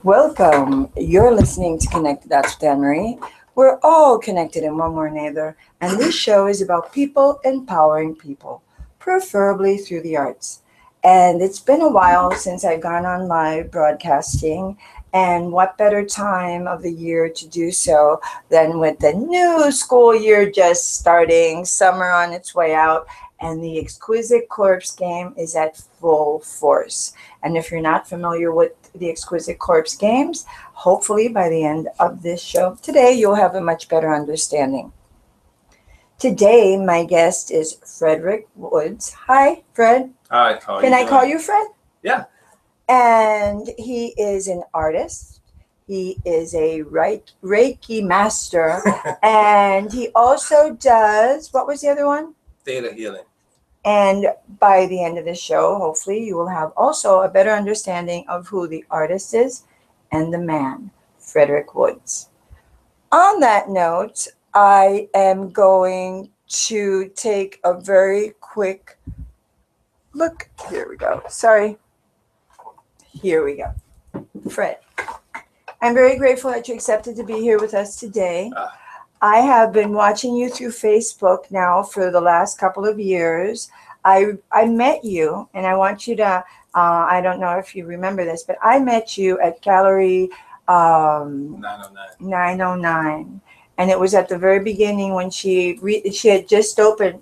Welcome. You're listening to Connected Dots with Anne-Marie. We're all connected in one way or another, and this show is about people empowering people, preferably through the arts. And it's been a while since I've gone on live broadcasting, and what better time of the year to do so than with the new school year just starting, summer on its way out, and the Exquisite Corpse game is at full force. And if you're not familiar with the Exquisite Corpse games, hopefully by the end of this show today, you'll have a much better understanding. Today, my guest is Frederick Woods. Hi, Fred. Hi, how are Can you I doing? call you Fred? Yeah. And he is an artist. He is a Reiki master. And he also does, what was the other one? Theta healing. And by the end of the show, hopefully, you will have also a better understanding of who the artist is and the man, Frederick Woods. On that note, I am going to take a very quick look. Here we go. Sorry. Here we go. Fred, I'm very grateful that you accepted to be here with us today. I have been watching you through Facebook now for the last couple of years. I met you, and I want you to, I don't know if you remember this, but I met you at Gallery 909. And it was at the very beginning when she had just opened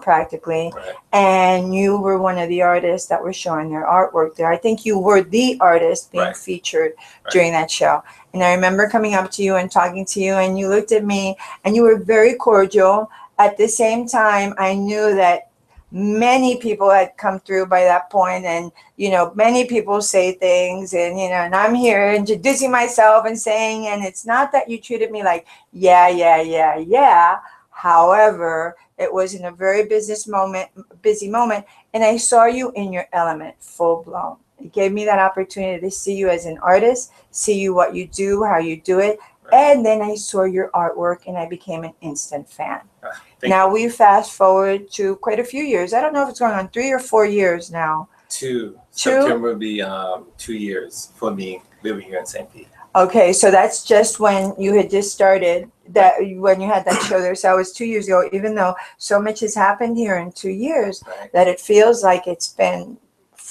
practically, Right. and you were one of the artists that were showing their artwork there. I think you were the artist being Right. featured Right. during that show. And I remember coming up to you and talking to you, and you looked at me, and you were very cordial. At the same time, I knew that many people had come through by that point, and many people say things, and and I'm here introducing myself and saying, and it's not that you treated me like yeah. However, it was in a very busy moment, and I saw you in your element, full blown. It gave me that opportunity to see you as an artist, see you what you do, how you do it, Right. and then I saw your artwork, and I became an instant fan. Thank Now we fast forward to quite a few years. I don't know if it's going on 3 or 4 years now. Two. Two? September will be 2 years for me living here in St. Pete. Okay, so that's just when you had just started when you had that show there. So it was 2 years ago, even though so much has happened here in 2 years Right. that it feels like it's been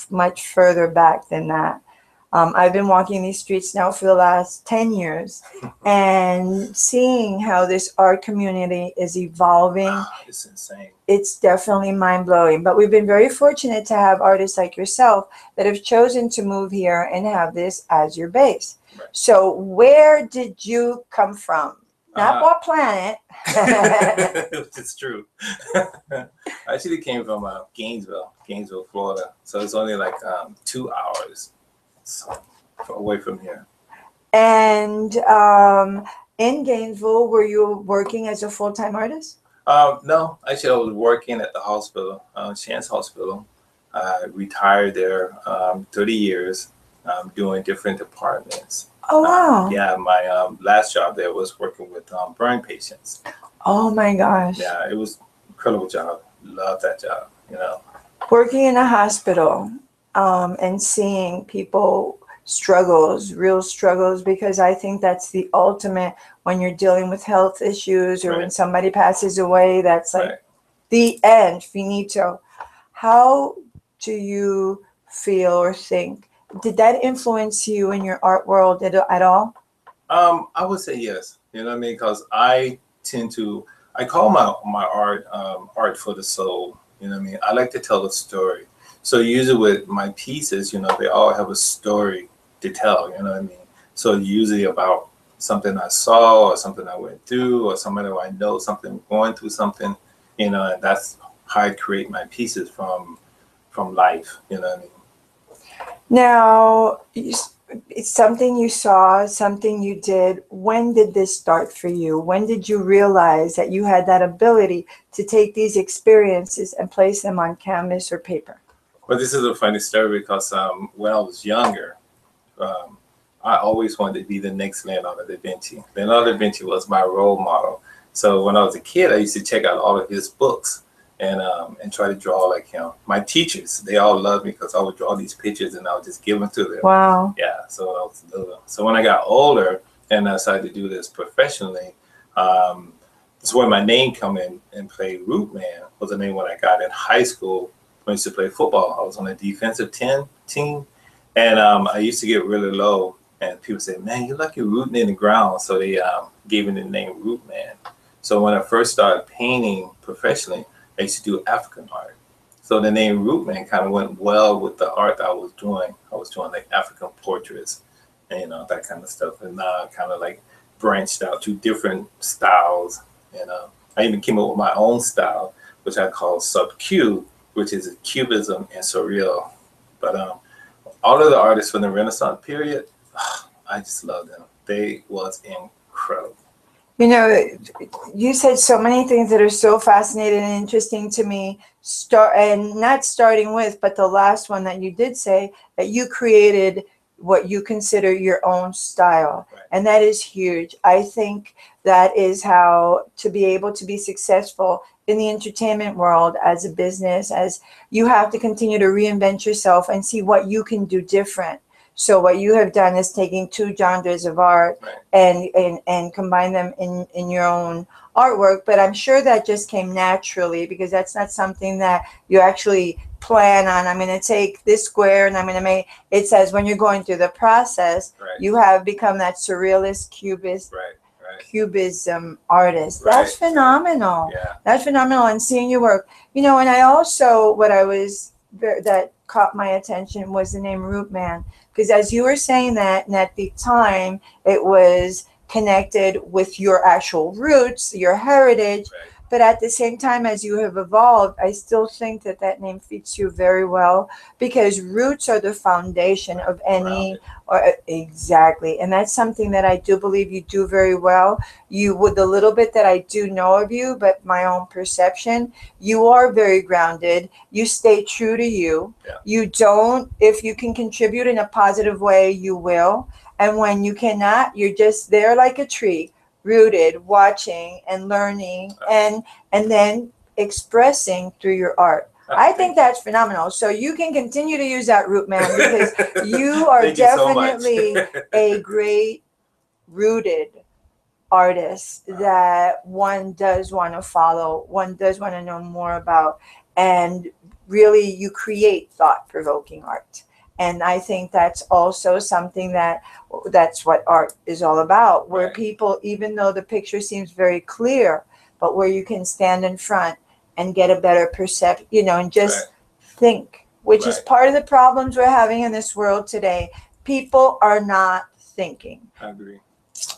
much further back than that. I've been walking these streets now for the last 10 years and seeing how this art community is evolving. It's insane. It's definitely mind-blowing. But we've been very fortunate to have artists like yourself that have chosen to move here and have this as your base. Right. So where did you come from? Not what planet. It's true. I actually came from Gainesville, Florida. So it's only like 2 hours away from here. And in Gainesville, were you working as a full-time artist? No, actually I was working at the hospital, Chance Hospital. I retired there 30 years, doing different departments. Oh, wow. Yeah, my last job there was working with burn patients. Oh, my gosh. Yeah, it was an incredible job. Love that job, Working in a hospital and seeing people real struggles, because I think that's the ultimate when you're dealing with health issues or Right. when somebody passes away, that's like Right. the end, finito. How do you feel or think? Did that influence you in your art world at all? I would say yes. You know what I mean? Because I call my art art for the soul. You know what I mean? I like to tell a story. So usually with my pieces, they all have a story to tell. You know what I mean? So usually about something I saw or something I went through or somebody I know something going through something. And that's how I create my pieces from life. You know what I mean? Now, it's something you saw, something you did. When did this start for you? When did you realize that you had that ability to take these experiences and place them on canvas or paper? Well, this is a funny story because when I was younger, I always wanted to be the next Leonardo da Vinci. Leonardo da Vinci was my role model. So when I was a kid, I used to check out all of his books. and try to draw like him. My teachers, they all loved me because I would draw these pictures and I would just give them to them. Wow. Yeah, so when I got older and I decided to do this professionally, that's where my name come in and play. Root Man was the name when I got in high school. When I used to play football, I was on a defensive team, and I used to get really low, and people say, "Man, you're like you're rooting in the ground." So they gave me the name Root Man. So when I first started painting professionally, I used to do African art. So the name Root Man kind of went well with the art that I was doing. I was doing like African portraits and that kind of stuff. And now I kind of like branched out to different styles. And I even came up with my own style, which I call sub-Q, which is cubism and surreal. But all of the artists from the Renaissance period, I just love them. They was incredible. You know, you said so many things that are so fascinating and interesting to me. Not starting with, but the last one that you did say, that you created what you consider your own style. Right. And that is huge. I think that is how to be able to be successful in the entertainment world as a business, as you have to continue to reinvent yourself and see what you can do different. So what you have done is taking two genres of art, right, and combine them in your own artwork. But I'm sure that just came naturally, because that's not something that you actually plan on. I'm going to take this square and I'm going to make it. Says when you're going through the process, right, you have become that surrealist cubist, right, cubism artist. Right. That's phenomenal. Yeah. That's phenomenal. And seeing your work, and I also, that caught my attention was the name Root Man. Because as you were saying that, and at the time, it was connected with your actual roots, your heritage. Right. But at the same time, as you have evolved, I still think that name fits you very well, because roots are the foundation of any, exactly. And that's something that I do believe you do very well. You, with the little bit that I do know of you, but my own perception, you are very grounded. You stay true to you. Yeah. You don't, if you can contribute in a positive way, you will. And when you cannot, you're just there like a tree, rooted, watching and learning, and then expressing through your art. I think that's phenomenal. So you can continue to use that, Root Man, because you are definitely a great rooted artist that one does want to follow, one does want to know more about, and really you create thought-provoking art. And I think that's also something that's what art is all about, where people, even though the picture seems very clear, but where you can stand in front and get a better perception, and just think, which is part of the problems we're having in this world today. People are not thinking. I agree.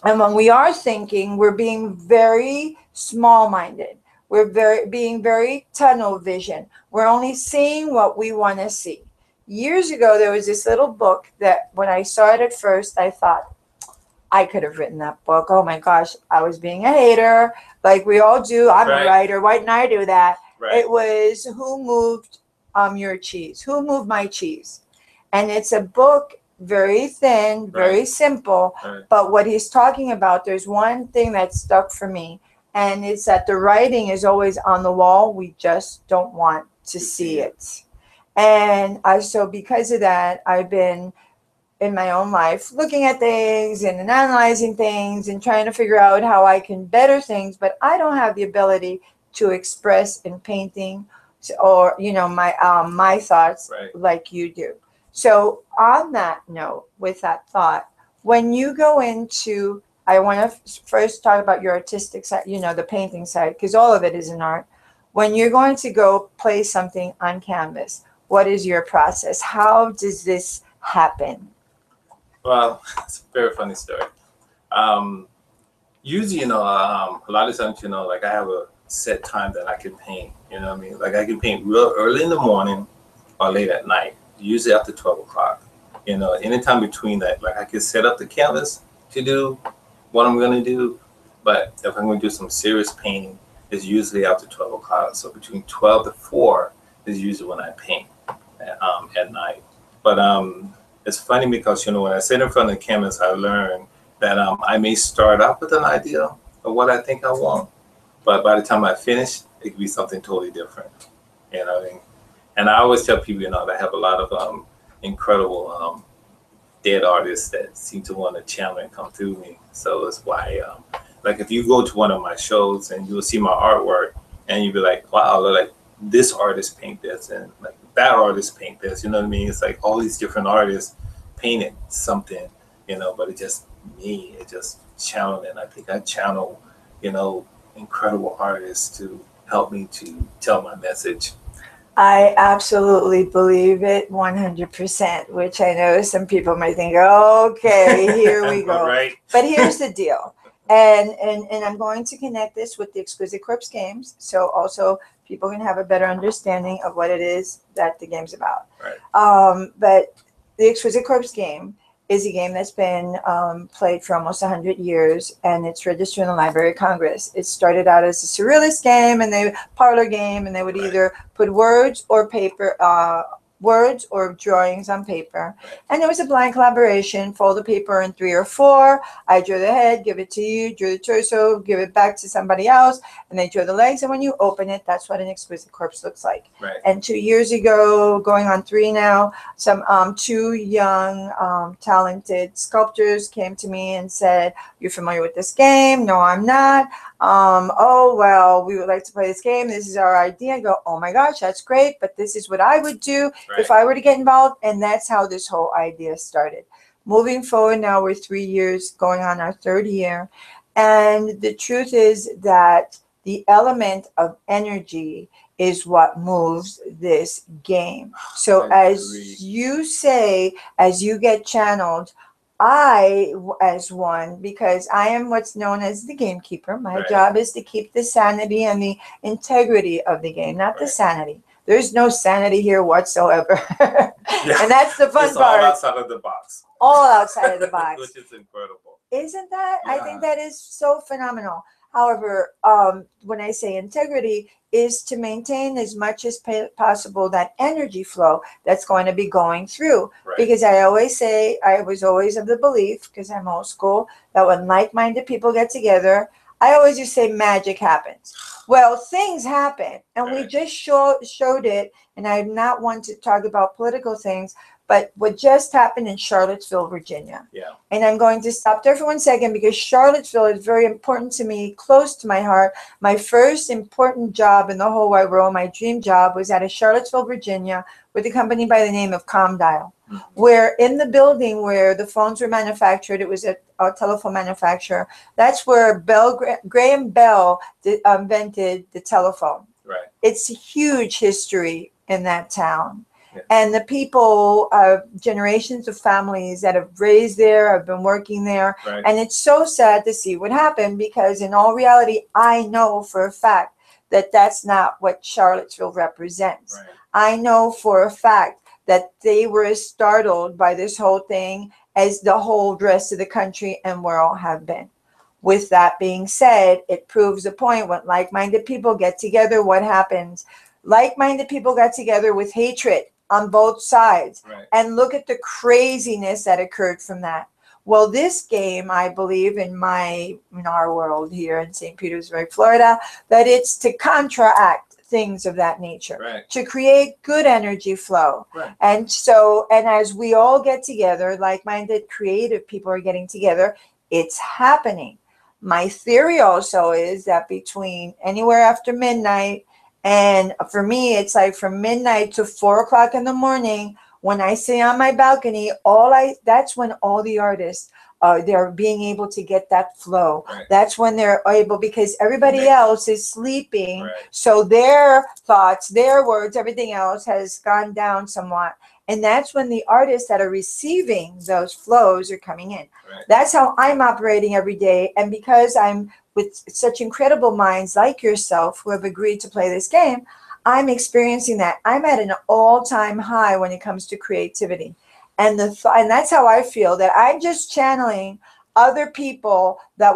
And when we are thinking, we're being very small-minded. We're being very tunnel vision. We're only seeing what we want to see. Years ago, there was this little book that when I saw it at first, I thought, I could have written that book. Oh my gosh, I was being a hater, like we all do. I'm a writer. Why didn't I do that? It was Who Moved Your Cheese? Who Moved My Cheese? And it's a book, very thin, very simple. But what he's talking about, there's one thing that stuck for me, and it's that the writing is always on the wall. We just don't want to see it. And so because of that, I've been in my own life looking at things and analyzing things and trying to figure out how I can better things, but I don't have the ability to express in painting or, my thoughts like you do. So on that note, with that thought, when you go into, I want to first talk about your artistic side, the painting side, because all of it is an art. When you're going to go place something on canvas, what is your process? How does this happen? Well, it's a very funny story. Usually, a lot of times, like I have a set time that I can paint, Like I can paint real early in the morning or late at night, usually after 12 o'clock. Anytime between that, like I can set up the canvas to do what I'm going to do. But if I'm going to do some serious painting, it's usually after 12 o'clock. So between 12 to 4 is usually when I paint at night. But it's funny because, when I sit in front of the canvas, I learn that I may start out with an idea of what I think I want. But by the time I finish, it could be something totally different. You know what I mean? And I always tell people, that I have a lot of incredible dead artists that seem to want to channel and come through me. So that's why, like, if you go to one of my shows and you'll see my artwork, and you'll be like, wow, like this artist paint this, and like that artist paint this. You know what I mean? It's like all these different artists painted something, but it's just me. It just channeling. I think I channel, incredible artists to help me to tell my message. I absolutely believe it 100%, which I know some people might think, okay, here we go. Right. But here's the deal. And I'm going to connect this with the Exquisite Corpse games. So also people can have a better understanding of what it is that the game's about. Right. But the Exquisite Corpse game is a game that's been played for almost 100 years, and it's registered in the Library of Congress. It started out as a surrealist game, and parlor game, and they would either put words or paper, words or drawings on paper. And it was a blind collaboration. Fold the paper in 3 or 4. I draw the head, give it to you, draw the torso, give it back to somebody else, and they draw the legs. And when you open it, that's what an exquisite corpse looks like. Right. And 2 years ago, going on 3 now, some 2 young, talented sculptors came to me and said, "You're familiar with this game?" "No, I'm not." "Oh, well, we would like to play this game. This is our idea." I go, "Oh my gosh, that's great, but this is what I would do if I were to get involved." And that's how this whole idea started. Moving forward now, we're 3 years going on our 3rd year. And the truth is that the element of energy is what moves this game. So as you say, as you get channeled, I, as one, because I am what's known as the gamekeeper, my job is to keep the sanity and the integrity of the game, not the sanity. There's no sanity here whatsoever. And that's the fun part. All outside of the box. All outside of the box. Which is incredible. Isn't that? Yeah. I think that is so phenomenal. However, when I say integrity, is to maintain as much as possible that energy flow that's going to be going through. Because I always say, I was always of the belief, because I'm old school, that when like-minded people get together, I always just say magic happens. Well, things happen, and we just showed it, and I'm not one to talk about political things, but what just happened in Charlottesville, Virginia. Yeah. And I'm going to stop there for 1 second, because Charlottesville is very important to me, close to my heart. My first important job in the whole wide world, my dream job, was out of Charlottesville, Virginia, with a company by the name of ComDial, where in the building where the phones were manufactured, it was a telephone manufacturer. That's where Graham Bell invented the telephone. Right. It's a huge history in that town. And the people, generations of families that have raised there, have been working there. And it's so sad to see what happened, because in all reality, I know for a fact that that's not what Charlottesville represents. I know for a fact that they were as startled by this whole thing as the whole rest of the country and world have been. With that being said, it proves a point. When like-minded people get together, what happens? Like-minded people got together with hatred on both sides. And look at the craziness that occurred from that. Well, this game, I believe, in our world here in St. Petersburg, Florida, that it's to counteract things of that nature, to create good energy flow. And so, and as we all get together, like-minded creative people are getting together, it's happening. My theory also is that between anywhere after midnight, and for me, it's like from midnight to 4 o'clock in the morning, when I sit on my balcony, that's when all the artists, they're being able to get that flow. That's when they're able, because everybody else is sleeping. So their thoughts, their words, everything else has gone down somewhat. And that's when the artists that are receiving those flows are coming in. That's how I'm operating every day. And because I'm with such incredible minds like yourself who have agreed to play this game, I'm experiencing that. I'm at an all-time high when it comes to creativity. And and that's how I feel, that I'm just channeling other people that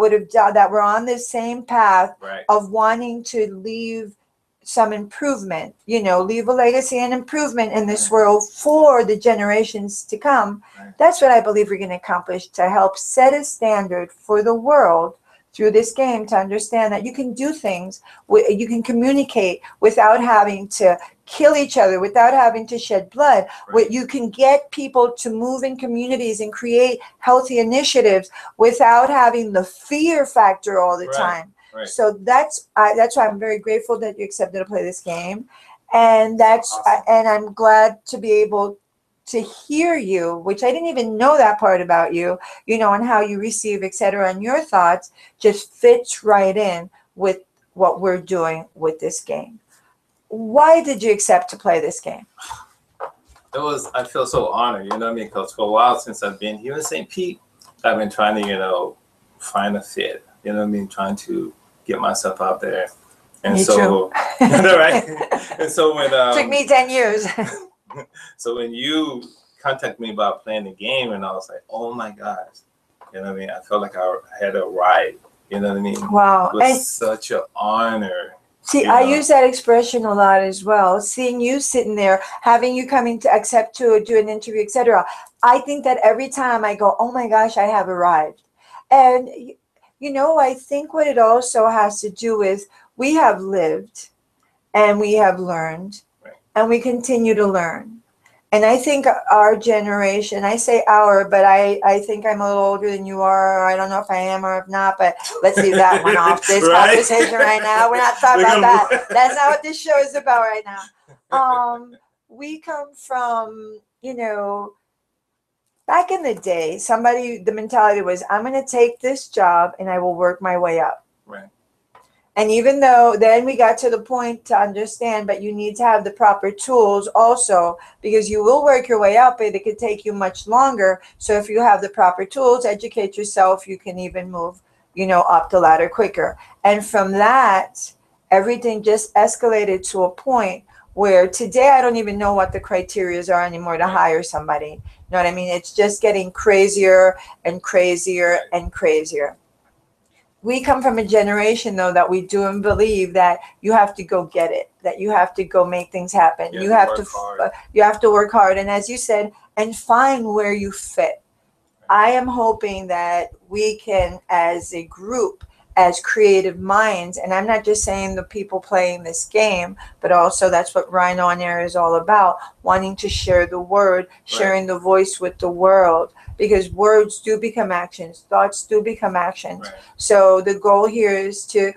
that were on this same path of wanting to leave some improvement, leave a legacy and improvement in this world for the generations to come. That's what I believe we're going to accomplish, to help set a standard for the world through this game to understand that you can do things, you can communicate without having to kill each other, without having to shed blood. Right. You can get people to move in communities and create healthy initiatives without having the fear factor all the Right. time. Right. So that's why I'm very grateful that you accepted to play this game, and that's Awesome. and I'm glad to be able to hear you, which I didn't even know that part about you, and how you receive, etc. And your thoughts just fits right in with what we're doing with this game. Why did you accept to play this game? I feel so honored, you know what I mean? Because for a while since I've been here in St. Pete, I've been trying to, find a fit, you know what I mean? Trying to get myself out there. And Me so, too. right? And so when, Took me 10 years. so when you contacted me about playing the game, and I was like, oh my gosh, you know what I mean? I felt like I had a ride, you know what I mean? Wow. It was such an honor. See, I use that expression a lot as well. Seeing you sitting there, having you coming to accept to do an interview, etc. I think that every time I go, oh my gosh, I have arrived. And, I think what it also has to do with we have lived and we have learned, Right. and we continue to learn. And I think our generation, I say our, but I think I'm a little older than you are. I don't know if I am or if not, but let's leave that one off this Right. conversation right now. We're not talking about that. That's not what this show is about right now. We come from, back in the day, the mentality was, I'm going to take this job and I will work my way up. Right. And even though then we got to the point to understand, but you need to have the proper tools also, because you will work your way up, but it could take you much longer. So if you have the proper tools, educate yourself, you can even move, up the ladder quicker. And from that, everything just escalated to a point where today I don't even know what the criteria are anymore to hire somebody. You know what I mean? It's just getting crazier and crazier and crazier. We come from a generation, though, that we do and believe that you have to go get it, that you have to go make things happen. You have to work hard. And as you said, and find where you fit. I am hoping that we can, as a group, as creative minds, and I'm not just saying the people playing this game, but also that's what Rhino on Air is all about, wanting to share the word, sharing the voice with the world. Because words do become actions, thoughts do become actions. Right. So the goal here is to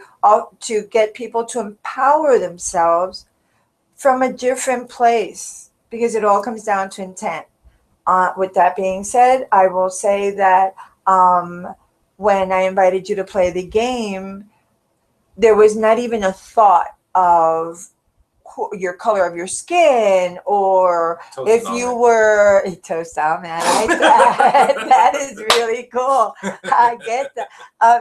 get people to empower themselves from a different place, because it all comes down to intent. With that being said, I will say that when I invited you to play the game, there was not even a thought of your color of your skin, or Toasted if you almond. were toast almond. I like that. That is really cool. I get that.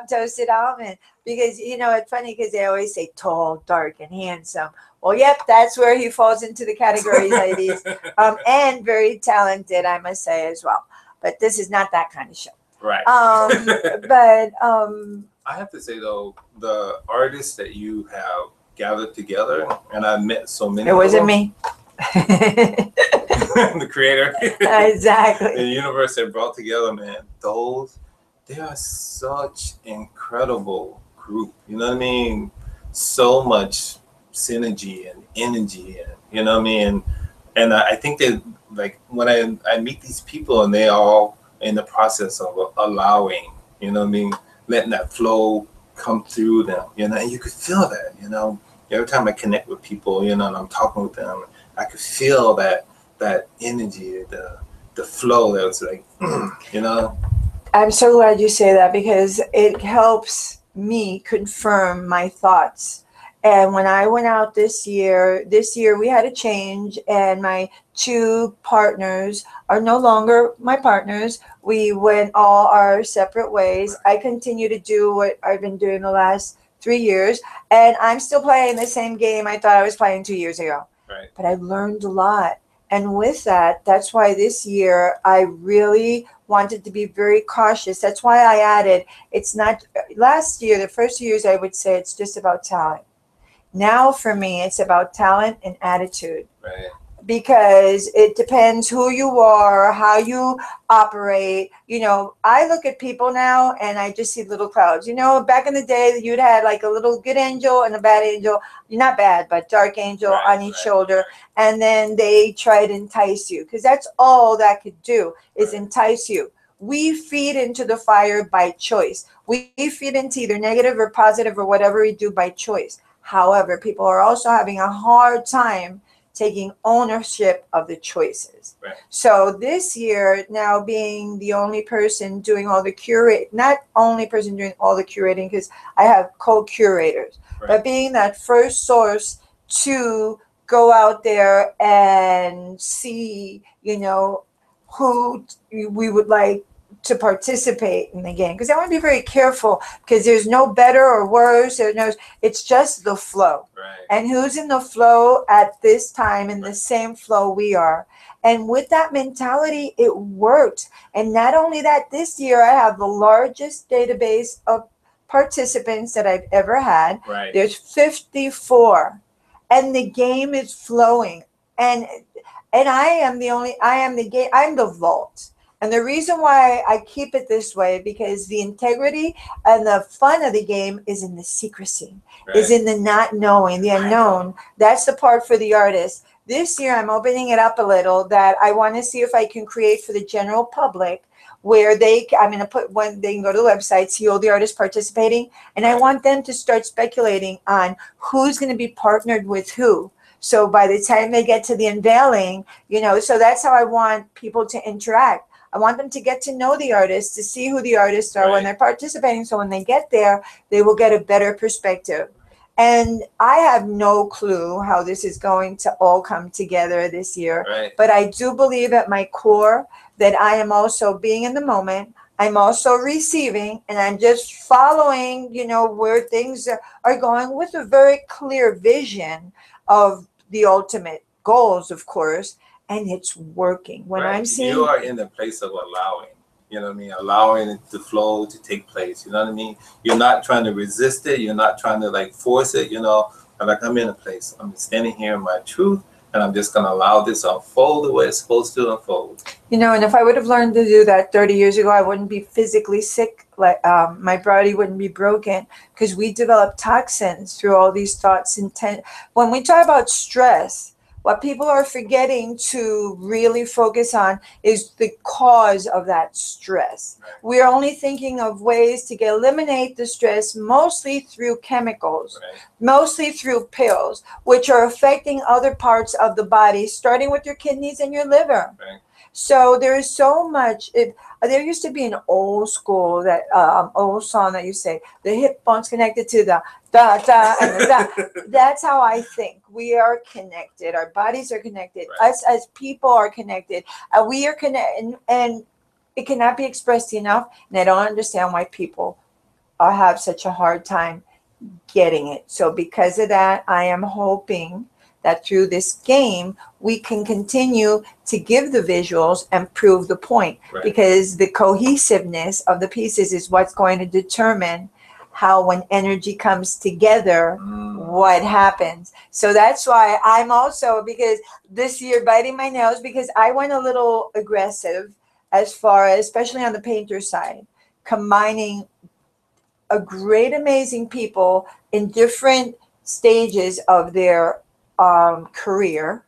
Toasted almond, because it's funny because they always say tall, dark, and handsome. Well, yep, that's where he falls into the category, ladies. And very talented, I must say, as well. But this is not that kind of show. Right. But I have to say, though, the artists that you have gathered together, and I met so many. It wasn't me. The creator. Exactly. The universe that brought together, man. They are such incredible group. You know what I mean? So much synergy and energy, and you know what I mean. And I think that, like, when I meet these people, and they all in the process of allowing, you know what I mean, letting that flow come through them, and you could feel that, every time I connect with people, and I'm talking with them, I could feel that energy, the flow that's like, I'm so glad you say that, because it helps me confirm my thoughts. And when I went out this year we had a change, and my two partners are no longer my partners. We went all our separate ways. I continue to do what I've been doing the last 3 years, and I'm still playing the same game I thought I was playing 2 years ago. Right. But I've learned a lot. And with that, that's why this year I really wanted to be very cautious. That's why I added, it's not, last year, the first 2 years, I would say it's just about talent. Now for me, it's about talent and attitude. Right. because it depends who you are, how you operate. I look at people now and I just see little clouds. Back in the day, you'd had like a little good angel and a bad angel. Not bad, but dark angel on each shoulder. And then they try to entice you, because that's all that could do is entice you. We feed into the fire by choice. We feed into either negative or positive or whatever we do by choice. However, people are also having a hard time taking ownership of the choices. So this year, now being the only person doing all the not only person doing all the curating, because I have co-curators, but being that first source to go out there and see, who we would like to participate in the game, because I want to be very careful, because there's no better or worse. It's just the flow, and who's in the flow at this time, in the same flow we are. And with that mentality, it worked. And not only that, this year I have the largest database of participants that I've ever had. There's 54, and the game is flowing, and I'm the vault. And the reason why I keep it this way, because the integrity and the fun of the game is in the secrecy, is in the not knowing, the unknown. That's the part for the artist. This year, I'm opening it up a little, that I want to see if I can create for the general public, where I'm going to put when they can go to the website, see all the artists participating. And I want them to start speculating on who's going to be partnered with who. So by the time they get to the unveiling, so that's how I want people to interact. I want them to get to know the artists, to see who the artists are when they're participating. So when they get there, they will get a better perspective. And I have no clue how this is going to all come together this year. But I do believe at my core that I am also being in the moment. I'm also receiving, and I'm just following, where things are going, with a very clear vision of the ultimate goals, of course. And it's working. When I'm seeing, you are in the place of allowing, allowing it to flow, to take place. You know what I mean? You're not trying to resist it. You're not trying to force it. I'm in a place. I'm standing here in my truth, and I'm just going to allow this to unfold the way it's supposed to unfold. And if I would have learned to do that 30 years ago, I wouldn't be physically sick. My body wouldn't be broken, because we develop toxins through all these thoughts. When we talk about stress, what people are forgetting to really focus on is the cause of that stress. We're only thinking of ways to eliminate the stress, mostly through chemicals, mostly through pills, which are affecting other parts of the body, starting with your kidneys and your liver. So there is so much. There used to be an old school, old song that you say, the hip bone's connected to the da da and the da. That's how I think. We are connected. Our bodies are connected. Us as people are connected. We are connected, and it cannot be expressed enough. And I don't understand why people have such a hard time getting it. So because of that, I am hoping that through this game, we can continue to give the visuals and prove the point, because the cohesiveness of the pieces is what's going to determine how, when energy comes together, what happens. So that's why I'm also, because this year, biting my nails, because I went a little aggressive as far as, especially on the painter side, combining a great, amazing people in different stages of their career.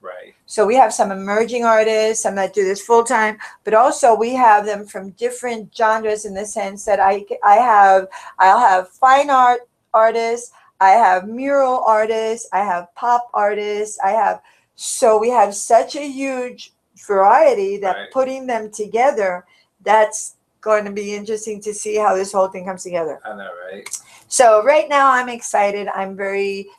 So we have some emerging artists, some that do this full time, but also we have them from different genres, in the sense that I'll have fine art artists, I have mural artists, I have pop artists, so we have such a huge variety that putting them together, that's going to be interesting to see how this whole thing comes together. I know, right? So right now I'm excited. I'm very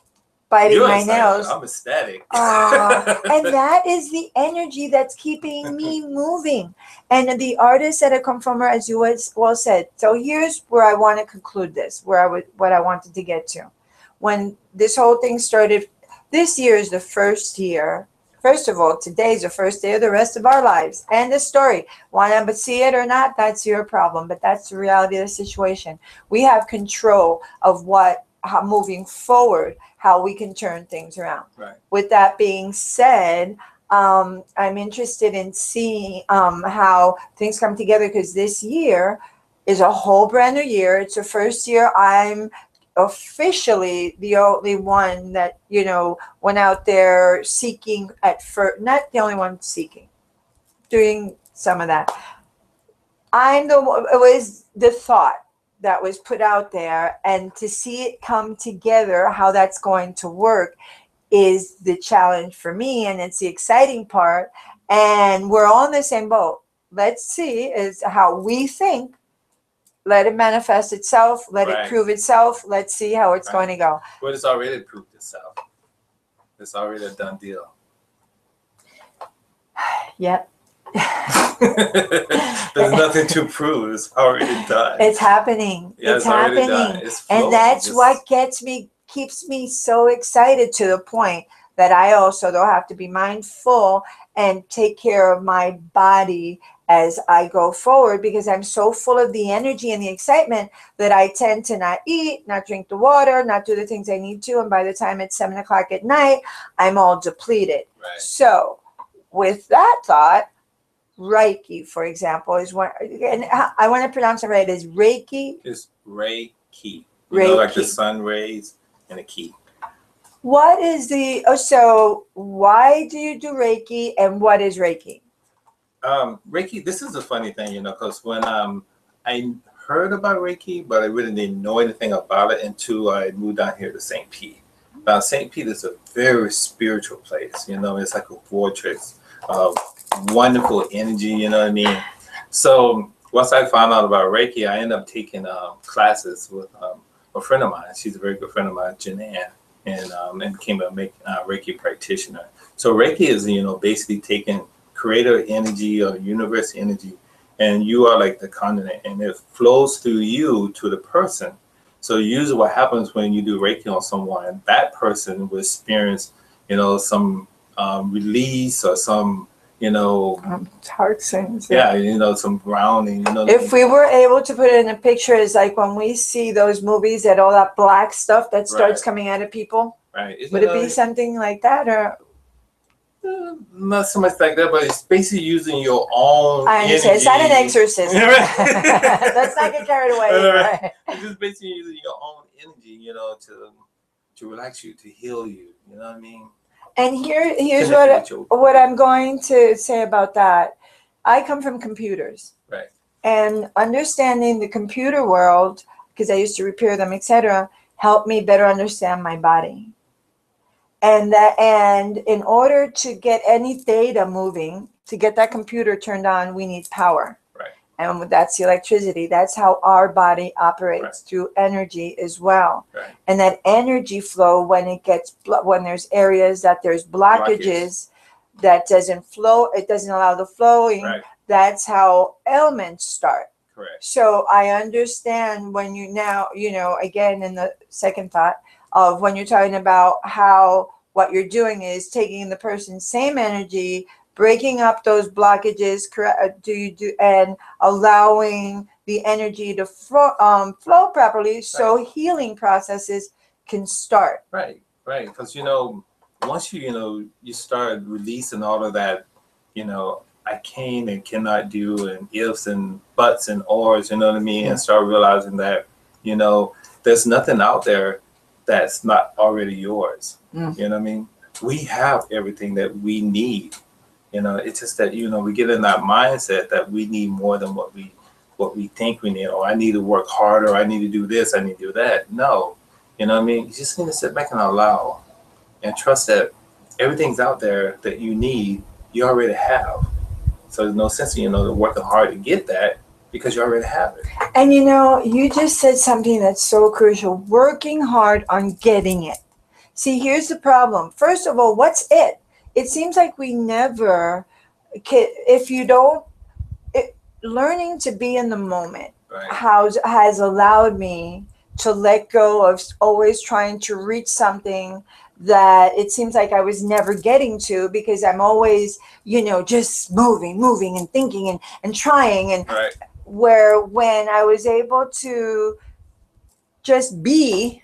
biting my nails. I'm ecstatic. And that is the energy that's keeping me moving. And the artists that have come from her, as you well said. So here's where I want to conclude this, what I wanted to get to. When this whole thing started, this year is the first year. First of all, today's the first day of the rest of our lives. And the story. Want to see it or not, that's your problem. But that's the reality of the situation. We have control of how moving forward, how we can turn things around. With that being said, I'm interested in seeing how things come together, because this year is a whole brand new year. It's the first year I'm officially the only one that, went out there seeking at first, not the only one seeking, doing some of that. It was the thought that was put out there, and to see it come together, how that's going to work is the challenge for me, and it's the exciting part. And we're all in the same boat. Let's see is how we think. Let it manifest itself. Let it prove itself. Let's see how it's going to go. Well, it's already proved itself. It's already a done deal. Yep. There's nothing to prove. It's already done. It's happening. Yeah, it's happening. And that's what keeps me so excited, to the point that I also don't have to be mindful and take care of my body as I go forward, because I'm so full of the energy and the excitement that I tend to not eat, not drink the water, not do the things I need to. And by the time it's 7 o'clock at night, I'm all depleted. Right. So with that thought, Reiki, for example, is one, and I want to pronounce it right, is Reiki? It's Reiki. Reiki. Like the sun rays and a key. What is so why do you do Reiki, and what is Reiki? Reiki, this is a funny thing, because when I heard about Reiki, but I really didn't know anything about it until I moved down here to St. Pete. Now, St. Pete is a very spiritual place, it's like a fortress of wonderful energy, you know what I mean? So once I found out about Reiki, I ended up taking classes with a friend of mine. She's a very good friend of mine, Janan, and became a Reiki practitioner. So Reiki is, basically taking creator energy or universe energy, and you are like the conduit, and it flows through you to the person. So usually what happens when you do Reiki on someone, that person will experience, some release or some, heart things. Yeah, some grounding. If we were able to put it in a picture, it's like when we see those movies that all that black stuff that starts coming out of people. Right. Would it be something like that, or? Not so much like that, but it's basically using your own I understand. energy. It's not an exorcism. Let's not get carried away. Right. It's just basically using your own energy, to relax you, to heal you. You know what I mean? And here's what I'm going to say about that. I come from computers. Right. And understanding the computer world, because I used to repair them, etc., helped me better understand my body. And in order to get any data moving, to get that computer turned on, we need power. Right. And that's the electricity. That's how our body operates, through energy as well. Right. And that energy flow, when there's areas that there's blockages that doesn't flow, it doesn't allow the flowing. Right. That's how ailments start. Correct. So I understand when you now, again, in the second thought of when you're talking about how what you're doing is taking the person's same energy, breaking up those blockages, and allowing the energy to flow properly, so healing processes can start. Right. Because once you start releasing all of that, I can and cannot do, and ifs and buts and ors, you know what I mean, and start realizing that there's nothing out there that's not already yours. You know what I mean? We have everything that we need. It's just that we get in that mindset that we need more than what we think we need. Or I need to work harder. I need to do this. I need to do that. No, you know what I mean. You just need to sit back and allow, and trust that everything's out there that you need. You already have. So there's no sense in working hard to get that, because you already have it. And you just said something that's so crucial: working hard on getting it. See, here's the problem. First of all, what's it? It seems like we never, if you don't, learning to be in the moment has allowed me to let go of always trying to reach something that it seems like I was never getting to, because I'm always, just moving and thinking and trying. And where when I was able to just be,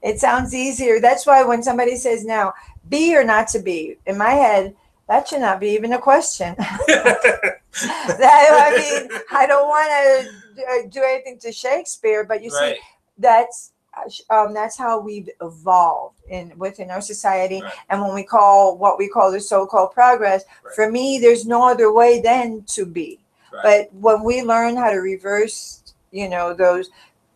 it sounds easier. That's why when somebody says now, be or not to be, in my head, That should not be even a question. I mean, I don't want to do anything to Shakespeare, but you see, Right. that's how we've evolved within our society. Right. And when we call what we call the so-called progress, Right. for me, there's no other way than to be. Right. But when we learn how to reverse, those,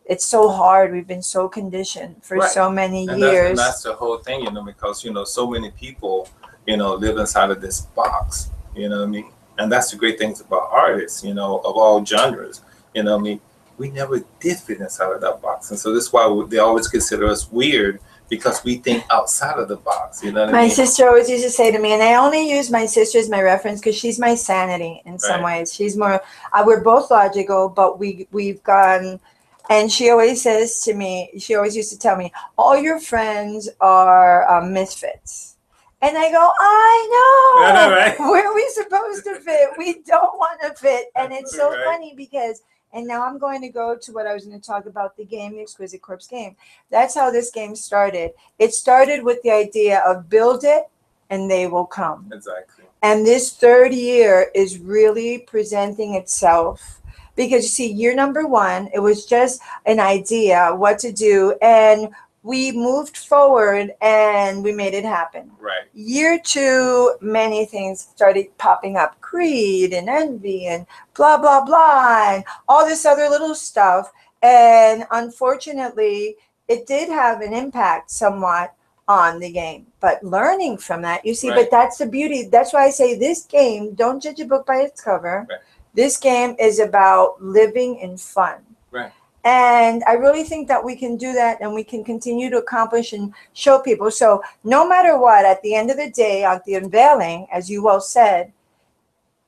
it's so hard. We've been so conditioned for Right. so many And years. that's the whole thing, because so many people, live inside of this box, you know what I mean? And that's the great things about artists, of all genres, what I mean? We never did fit inside of that box. And so that's why they always consider us weird, because we think outside of the box, you know what I mean? My sister always used to say to me, and I only use my sister as my reference because she's my sanity in some ways. She's more, we're both logical, but we've gone, and she always says to me, she always used to tell me, all your friends are misfits. And I go, I know. Right. Where are we supposed to fit? We don't want to fit. And it's so funny because, and now I'm going to go to what I was going to talk about, the game, the Exquisite Corpse game. That's how this game started. It started with the idea of build it and they will come. Exactly. And this third year is really presenting itself. Because you see, year number 1, it was just an idea, what to do. And we moved forward and we made it happen. Right. Year 2, many things started popping up. Greed and envy and blah, blah, blah, and all this other little stuff. And unfortunately, it did have an impact somewhat on the game. But learning from that, you see, but that's the beauty. That's why I say this game, don't judge a book by its cover. Right. This game is about living in fun. Right. And I really think that we can do that and we can continue to accomplish and show people. So no matter what, at the end of the day, at the unveiling, as you well said,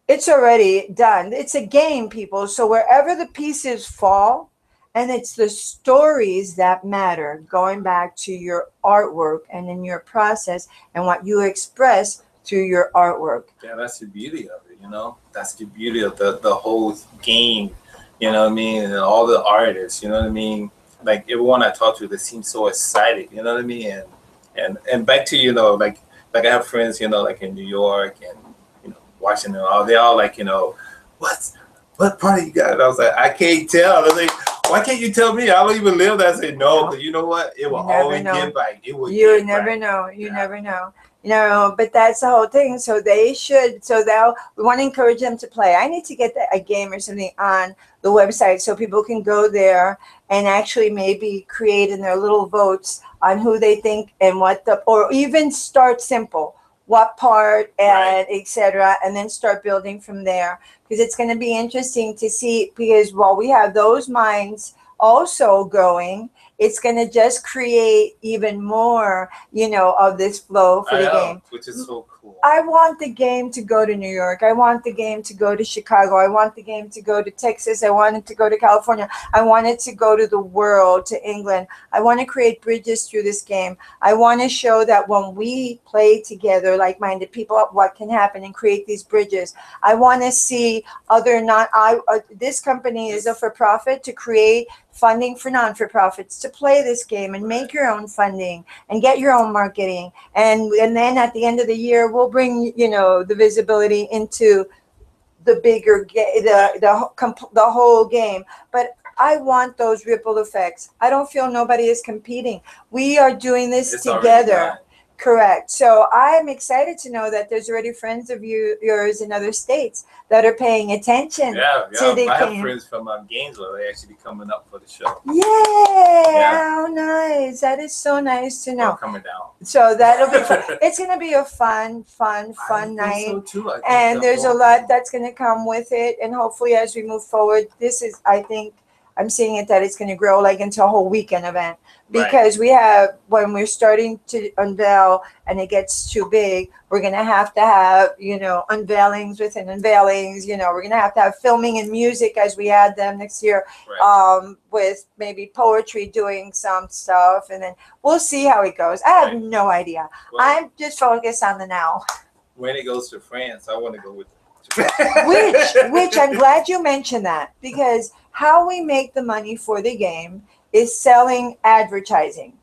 it's already done. It's a game, people. So wherever the pieces fall, and it's the stories that matter, going back to your artwork and in your process and what you express through your artwork. Yeah, that's the beauty of it, That's the beauty of the whole game. You know what I mean? And all the artists, you know what I mean? Like everyone I talk to, they seem so excited, you know what I mean? And back to, like I have friends, like in New York and, Washington, they all like, what party you got? And I was like, I can't tell. I was like, why can't you tell me? I don't even live there. I said, no, because you know what? It will always get back. It will You never know. You never know. But that's the whole thing. So they should, we want to encourage them to play. I need to get a game or something on the website so people can go there and actually maybe create in their little votes on who they think and or even start simple, what part and etc. And then start building from there, because it's going to be interesting to see, because while we have those minds also going, it's going to just create even more, of this flow for the game. Which is so cool. I want the game to go to New York. I want the game to go to Chicago. I want the game to go to Texas. I want it to go to California. I want it to go to the world, to England. I want to create bridges through this game. I want to show that when we play together, like-minded people, what can happen and create these bridges. I want to see this company is a for-profit to create funding for non-for-profits to play this game and make your own funding and get your own marketing. And then at the end of the year, we'll bring, the visibility into the bigger, the whole game. But I want those ripple effects. I don't feel nobody is competing. We are doing this together. Correct. So I'm excited to know that there's already friends of yours in other states that are paying attention. Yeah. To the I have game. friends from Gainesville. They actually coming up for the show. Yeah. How nice. That is so nice to know. They're coming down. So that'll be fun. It's going to be a fun night. So too. And there's a lot that's going to come with it. And hopefully as we move forward, I'm seeing it that it's going to grow like into a whole weekend event. Because when we're starting to unveil and it gets too big, we're going to have, unveilings within unveilings. We're going to have filming and music as we add them next year, with maybe poetry doing some stuff. And then we'll see how it goes. I have no idea. Well, I'm just focused on the now. When it goes to France, I want to go with it. Which I'm glad you mentioned that, because how we make the money for the game is selling advertising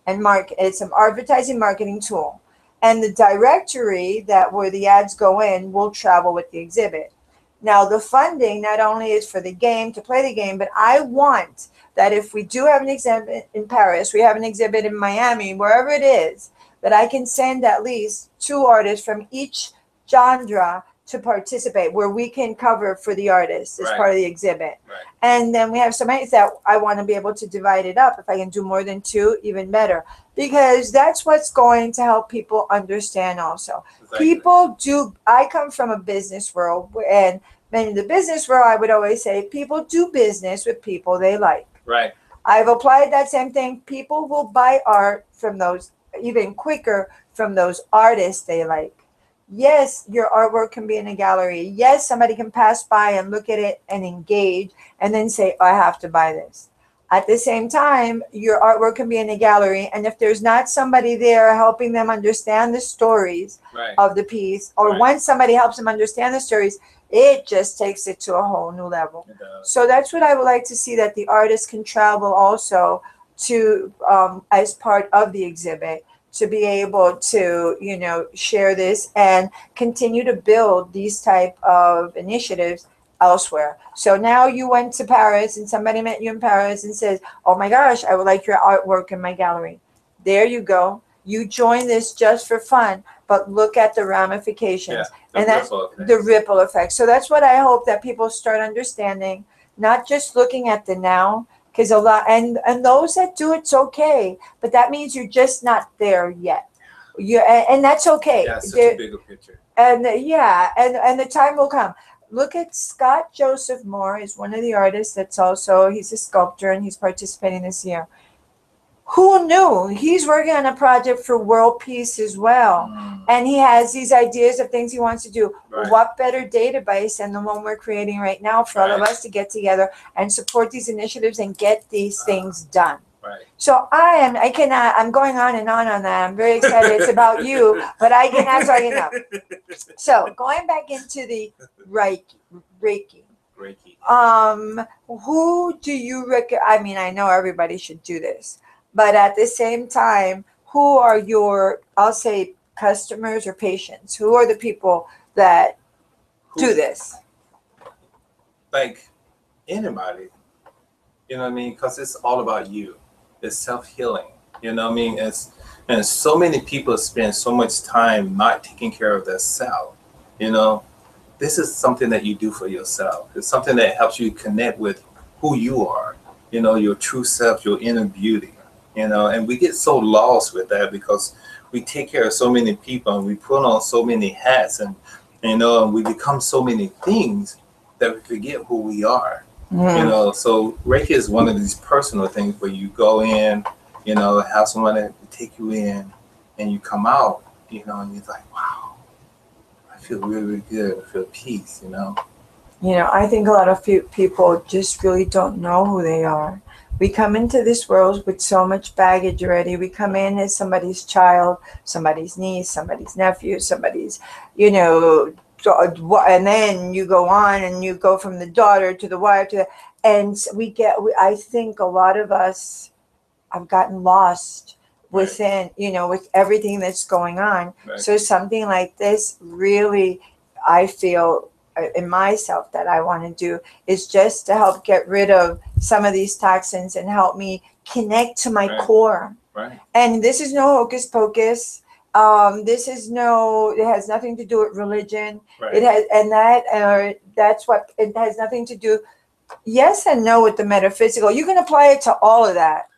and it's an advertising marketing tool. And the directory that where the ads go in will travel with the exhibit. Now, the funding not only is for the game, to play the game, but I want that if we do have an exhibit in Paris, we have an exhibit in Miami, wherever it is, that I can send at least 2 artists from each genre to participate, where we can cover for the artist as part of the exhibit. Right. And then we have so many that I want to be able to divide it up. If I can do more than 2, even better, because that's what's going to help people understand also. Exactly. People do, I come from a business world, and in the business world, I would always say people do business with people they like. Right. I've applied that same thing. People will buy art from those, even quicker, from those artists they like. Yes, your artwork can be in a gallery. Yes, somebody can pass by and look at it and engage and then say, oh, I have to buy this. At the same time, your artwork can be in a gallery, and if there's not somebody there helping them understand the stories of the piece, or once somebody helps them understand the stories, it just takes it to a whole new level. So that's what I would like to see, that the artist can travel also to, as part of the exhibit, to be able to, you know, share this and continue to build these type of initiatives elsewhere. So now you went to Paris and somebody met you in Paris and says, oh my gosh, I would like your artwork in my gallery. There you go. You join this just for fun, but look at the ramifications and that's the ripple effect. So that's what I hope that people start understanding, not just looking at the now, because a lot, and those that do it's okay, but that means you're just not there yet. And that's okay. Yeah, it's such a bigger picture. And and the time will come. Look at Scott Joseph Moore is one of the artists that's also, he's a sculptor and he's participating this year. Who knew? He's working on a project for world peace as well. And he has these ideas of things he wants to do. What better database than the one we're creating right now for all of us to get together and support these initiatives and get these things done. So I'm going on and on that. I'm very excited. It's about you, but I cannot talk enough. So going back into the Reiki. Who do you recommend? I mean, I know everybody should do this, but at the same time, who are your, I'll say, customers or patients? Who are the people that do this? Like anybody, you know what I mean? Because it's all about you. It's self-healing, you know what I mean? And so many people spend so much time not taking care of their self, you know? This is something that you do for yourself. It's something that helps you connect with who you are, you know, your true self, your inner beauty, you know? And we get so lost with that because we take care of so many people and we put on so many hats and you know, and we become so many things that we forget who we are. You know, so Reiki is one of these personal things where you go in, you know, have someone that take you in and you come out, you know, and you're like, wow, I feel really, really good. I feel peace, you know. You know, I think a lot of people just really don't know who they are. We come into this world with so much baggage already. We come in as somebody's child, somebody's niece, somebody's nephew, somebody's, you know, and then you go on and you go from the daughter to the wife to the, and I think a lot of us have gotten lost within, you know, with everything that's going on. So something like this really, I feel in myself that I want to do is just to help get rid of some of these toxins and help me connect to my core. And this is no hocus pocus. This is it has nothing to do with religion. It has, and that's what it has nothing to do. Yes and no with the metaphysical. You can apply it to all of that,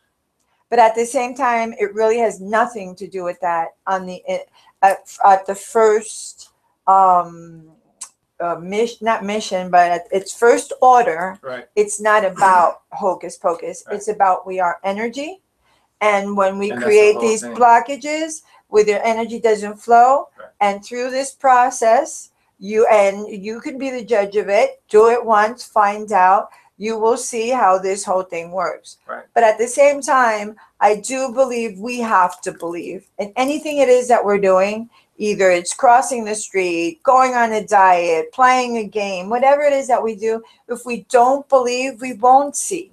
but at the same time, it really has nothing to do with that. On the at the first not mission, but at its first order, it's not about hocus pocus. It's about we are energy, and when we create these blockages, where their energy doesn't flow, and through this process, you can be the judge of it. Do it once, find out. You will see how this whole thing works. But at the same time, I do believe we have to believe in anything it is that we're doing. Either it's crossing the street, going on a diet, playing a game, whatever it is that we do. If we don't believe, we won't see.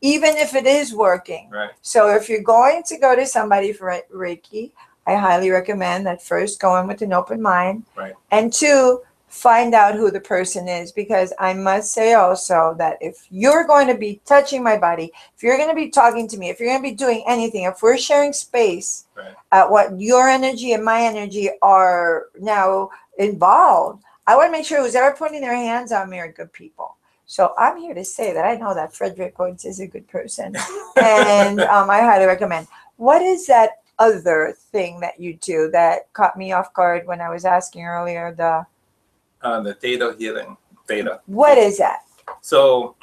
Even if it is working. So if you're going to go to somebody for Reiki, I highly recommend that first go in with an open mind. Right. And 2, find out who the person is, because I must say also that if you're going to be touching my body, if you're going to be talking to me, if you're going to be doing anything, if we're sharing space, Right. what your energy and my energy are now involved, I want to make sure who's ever putting their hands on me are good people. So I'm here to say that I know that Frederick Woods is a good person, and I highly recommend. What is that other thing that you do that caught me off guard when I was asking earlier? The Theta healing. Theta. What is that? So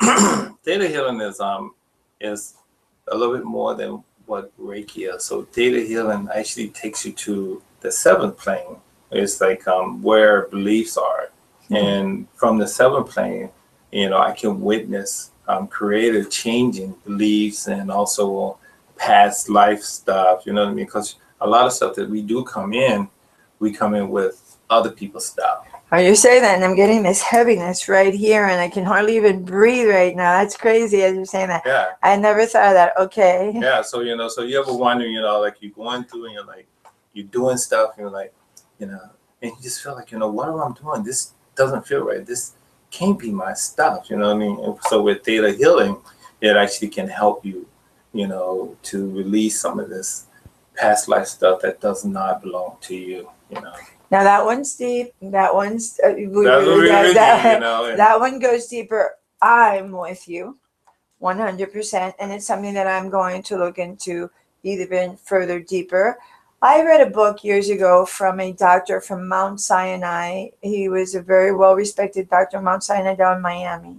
Theta healing is a little bit more than what Reiki is. So Theta healing actually takes you to the 7th plane. It's like where beliefs are, and from the 7th plane, I can witness creative changing beliefs and also past life stuff. You know what I mean? Because a lot of stuff that we come in with other people's stuff. Oh, you're saying that, and I'm getting this heaviness right here, and I can hardly even breathe right now. That's crazy as you're saying that. Yeah. I never thought of that. Okay. Yeah. So so you ever wonder, like you're going through and you're doing stuff, and you're like, and you just feel like, what am I doing? This doesn't feel right. This can't be my stuff. You know what I mean? And so with Theta healing, it actually can help you, to release some of this past life stuff that does not belong to you. Now that one's deep. That one's That's really risky, that one goes deeper. I'm with you 100%, and it's something that I'm going to look into even further deeper. I read a book years ago from a doctor from Mount Sinai. He was a very well-respected doctor, Mount Sinai down in Miami.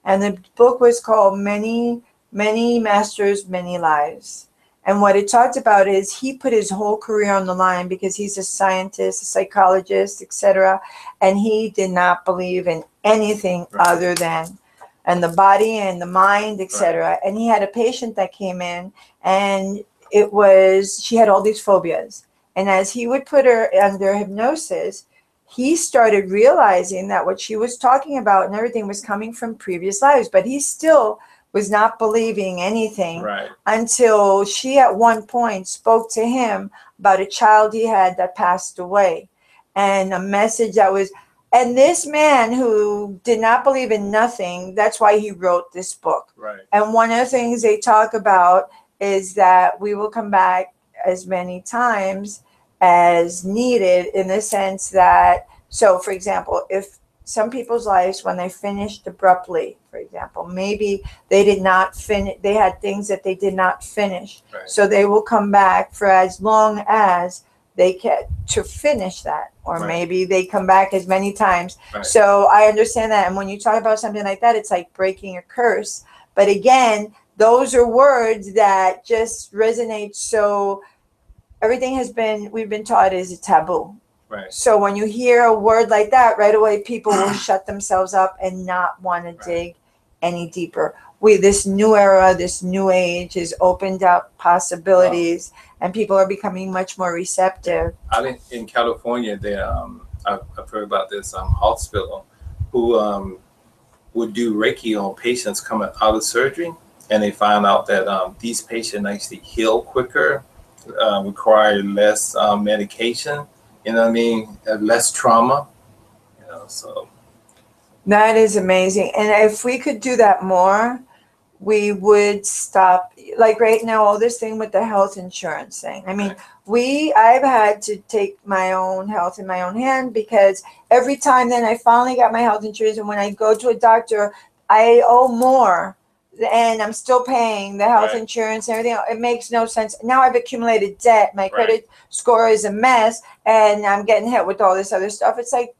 And the book was called Many Masters, Many Lives. And what it talked about is he put his whole career on the line because he's a scientist, a psychologist, etc. And he did not believe in anything other than the body and the mind, etc. Right. And he had a patient that came in, and she had all these phobias. And as he would put her under hypnosis, he started realizing that what she was talking about and everything was coming from previous lives, but he still was not believing anything until she at one point spoke to him about a child he had that passed away, and a message that was, and this man who did not believe in nothing, that's why he wrote this book. Right. And one of the things they talk about is that we will come back as many times as needed, in the sense that, so for example, if some people's lives, when they finished abruptly, for example, maybe they did not finish, they had things that they did not finish. Right. So they will come back for as long as they can to finish that, or maybe they come back as many times. Right. So I understand that. And when you talk about something like that, it's like breaking a curse. But again, those are words that just resonate. So everything we've been taught is a taboo. Right. So when you hear a word like that, right away people will shut themselves up and not want to dig any deeper. This new era, this new age has opened up possibilities, and people are becoming much more receptive. I think in California, I've heard about this hospital who would do Reiki on patients coming out of surgery, and they found out that these patients actually heal quicker, require less medication. You know what I mean? Less trauma, so. That is amazing. And if we could do that more, we would stop. Like right now, all this thing with the health insurance thing. I mean, I've had to take my own health in my own hand, because every time then I finally got my health insurance, and when I go to a doctor, I owe more. And I'm still paying the health insurance and everything. It makes no sense. Now I've accumulated debt. My credit score is a mess, and I'm getting hit with all this other stuff. It's like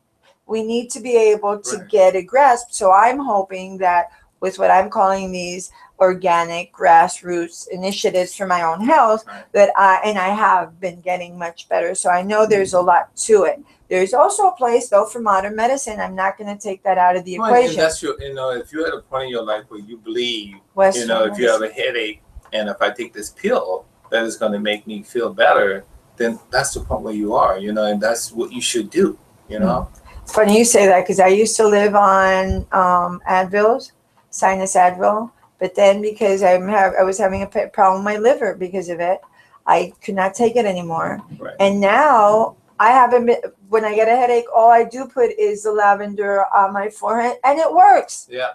we need to be able to get a grasp. So I'm hoping that with what I'm calling these organic grassroots initiatives for my own health, that I have been getting much better. So I know there's a lot to it. There's also a place, though, for modern medicine. I'm not going to take that out of the equation. And that's if you're at a point in your life where you believe, if you have a headache, and if I take this pill, that is going to make me feel better, then that's the point where you are, and that's what you should do, It's funny you say that, because I used to live on Advils, sinus Advil, but then because I was having a problem with my liver because of it, I could not take it anymore. Right. And now I haven't been, when I get a headache, all I do put is the lavender on my forehead, and it works. Yeah.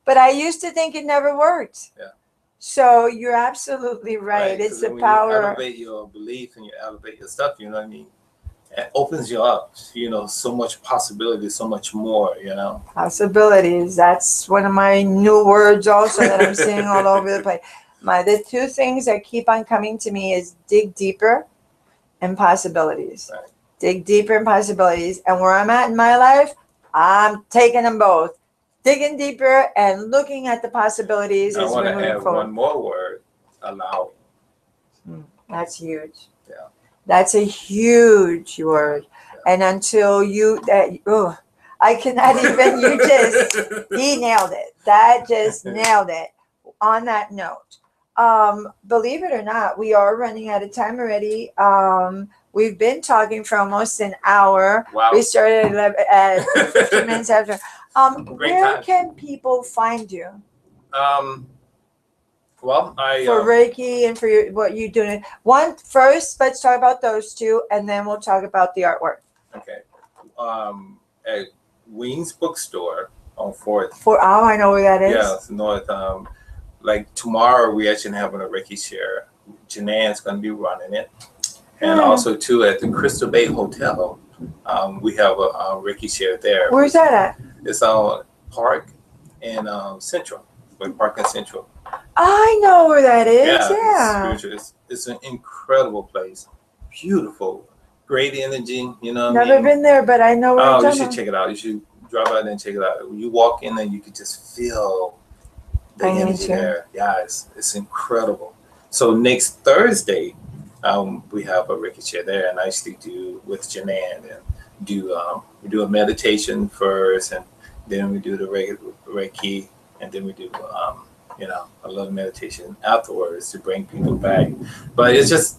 But I used to think it never worked. Yeah. So you're absolutely right. It's the when power. you elevate your belief and you elevate your stuff, you know what I mean? It opens you up, you know, so much possibility, so much more, you know. Possibilities. That's one of my new words also that I'm seeing all over the place. The two things that keep on coming to me is dig deeper and possibilities. Right. Dig deeper and possibilities. And where I'm at in my life, I'm taking them both. Digging deeper and looking at the possibilities I as want we're to moving add forward. one more word, allowing. That's huge. Yeah. That's a huge word. Yeah. And until I cannot even, he nailed it. That just nailed it. On that note, believe it or not, we are running out of time already. We've been talking for almost an hour. Wow. We started at 15 minutes after. Where time. can people find you? Well, for Reiki and for what you're doing. First, let's talk about those two, and then we'll talk about the artwork. Okay. At Ween's Bookstore on 4th. I know where that is. Yeah, it's north. Like tomorrow, we actually having a Reiki share. Janan's going to be running it. And also, too, at the Crystal Bay Hotel, we have a Reiki share there. Where's that at? It's on Park and Central. Park and Central. I know where that is. Yeah. It's an incredible place. Beautiful. Great energy. You know what I mean? Never been there, but I know where you should check it out. You should drive out and check it out. When you walk in there, you can just feel the energy there. Yeah, it's incredible. So next Thursday, we have a Reiki chair there, and I actually do with Janan, and we do a meditation first, and then we do the Reiki, and then we do a little meditation afterwards to bring people back. But it's just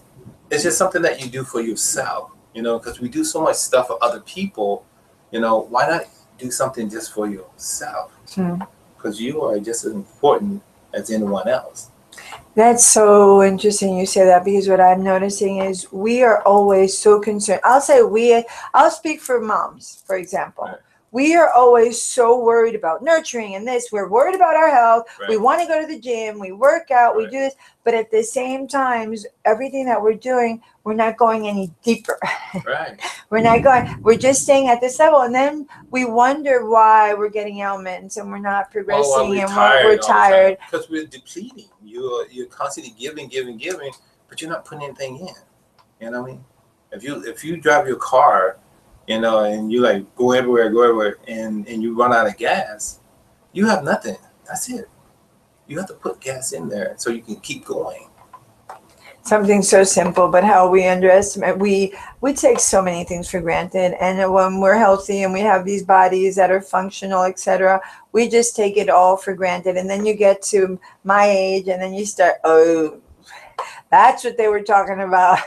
something that you do for yourself, because we do so much stuff for other people. Why not do something just for yourself? Because you are just as important as anyone else. That's so interesting you say that, because what I'm noticing is we are always so concerned. I'll speak for moms, for example. Right. We are always so worried about nurturing and this. We're worried about our health. Right. We want to go to the gym. We work out. Right. We do this. But at the same time, everything that we're doing, we're not going any deeper. Right. We're just staying at this level. And then we wonder why we're getting ailments and we're not progressing we're tired. Because we're depleting. You're constantly giving, but you're not putting anything in. You know what I mean? If you drive your car, and you like go everywhere, and you run out of gas, you have nothing. That's it. You have to put gas in there so you can keep going. Something so simple, but how we underestimate. We take so many things for granted, and when we're healthy and we have these bodies that are functional, etc., we just take it all for granted. And then you get to my age, and then you start, that's what they were talking about.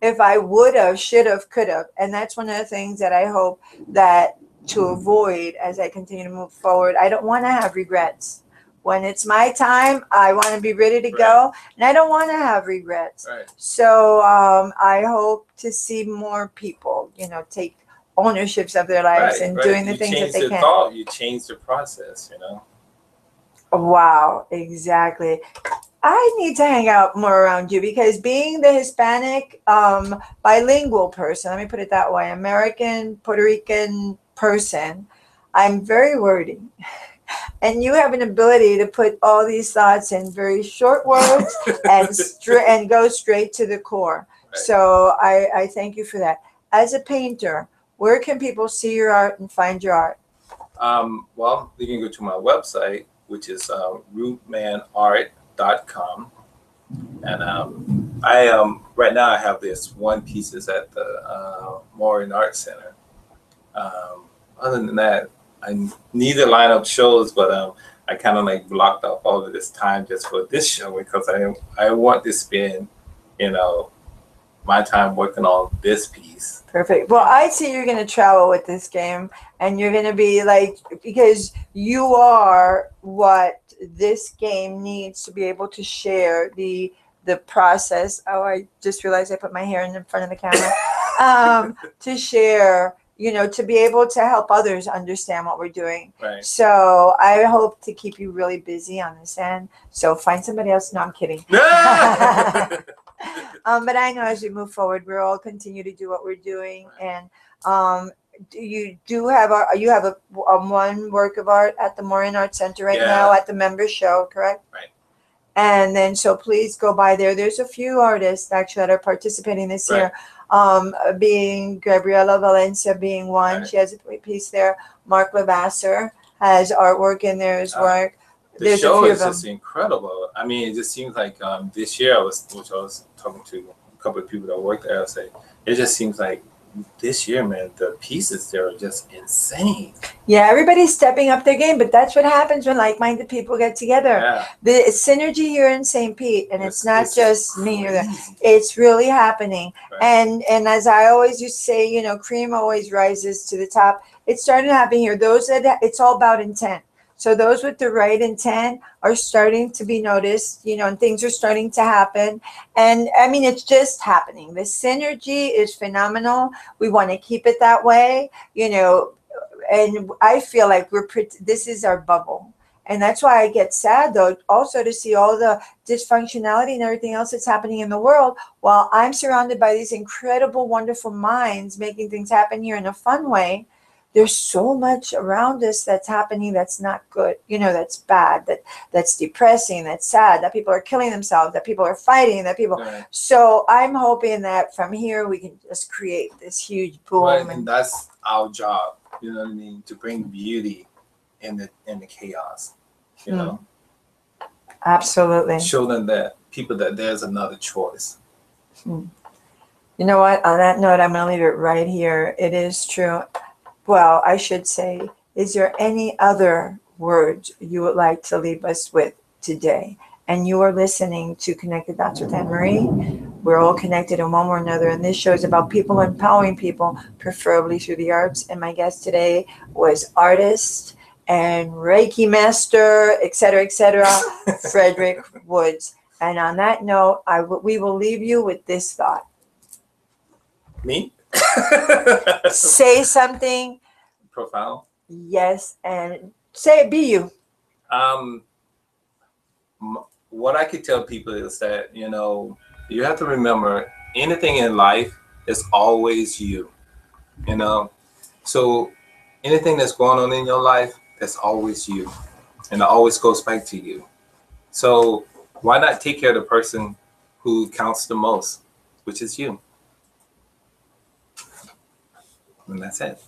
If I would have, should have, could have. And that's one of the things that I hope that to avoid as I continue to move forward. I don't want to have regrets. When it's my time, I want to be ready to go. And I don't want to have regrets. Right. So I hope to see more people, take ownerships of their lives and doing the things that they can. You change the process, Wow, exactly. I need to hang out more around you, because being the Hispanic bilingual person, let me put it that way, American, Puerto Rican person, I'm very wordy. And you have an ability to put all these thoughts in very short words and go straight to the core. Right. So I thank you for that. As a painter, where can people see your art and find your art? Well, you can go to my website, which is rootmanart.com. And I right now I have this one pieces at the Morin Art Center. Other than that, I need to line up shows, but I kind of like blocked off all of this time just for this show, because I want to spend, my time working on this piece. Perfect. Well, I see you're going to travel with this game, and you're going to be because you are what this game needs to be able to share the the process. Oh, I just realized I put my hair in front of the camera. To share, to be able to help others understand what we're doing. Right. So I hope to keep you really busy on this end. So find somebody else. No, I'm kidding. But I know as we move forward, we'll all continue to do what we're doing. And you have a one work of art at the Morin Art Center right now at the Members Show, correct? Right. And then so please go by there. There's a few artists actually that are participating this year. Being Gabriela Valencia being one. Right. She has a piece there. Mark Lavasser has artwork in there as well. The show is just incredible. I mean, it just seems like this year I was talking to a couple of people that work there. I say it just seems like this year, man, the pieces there are just insane. Yeah, everybody's stepping up their game, but that's what happens when like-minded people get together. Yeah. The synergy here in St. Pete, and it's not just me or that. It's really happening. Right. And as I always used to say, cream always rises to the top. It's starting to happen here. It's all about intent. So those with the right intent are starting to be noticed, and things are starting to happen. And I mean, it's just happening. The synergy is phenomenal. We want to keep it that way, and I feel like this is our bubble. And that's why I get sad, though, also to see all the dysfunctionality and everything else that's happening in the world while I'm surrounded by these incredible, wonderful minds making things happen here in a fun way. There's so much around us that's happening that's not good, that's bad, that's depressing, that's sad, that people are killing themselves, that people are fighting, that people. Right. So I'm hoping that from here we can just create this huge boom. Right, and that's our job, you know what I mean, to bring beauty in the chaos, you know. Absolutely. Show them that there's another choice. You know what? On that note, I'm going to leave it right here. It is true. Well, I should say, is there any other words you would like to leave us with today? And you are listening to Connected Dots with Anne-Marie. We're all connected in one way or another. And this show is about people empowering people, preferably through the arts. And my guest today was artist and Reiki master, et cetera, Frederick Woods. And on that note, we will leave you with this thought. Me? Say something profound. Yes, and say it. Be you. What I could tell people is that you have to remember anything in life is always you. So anything that's going on in your life, that's always you, and it always goes back to you. So why not take care of the person who counts the most, which is you? And that's it.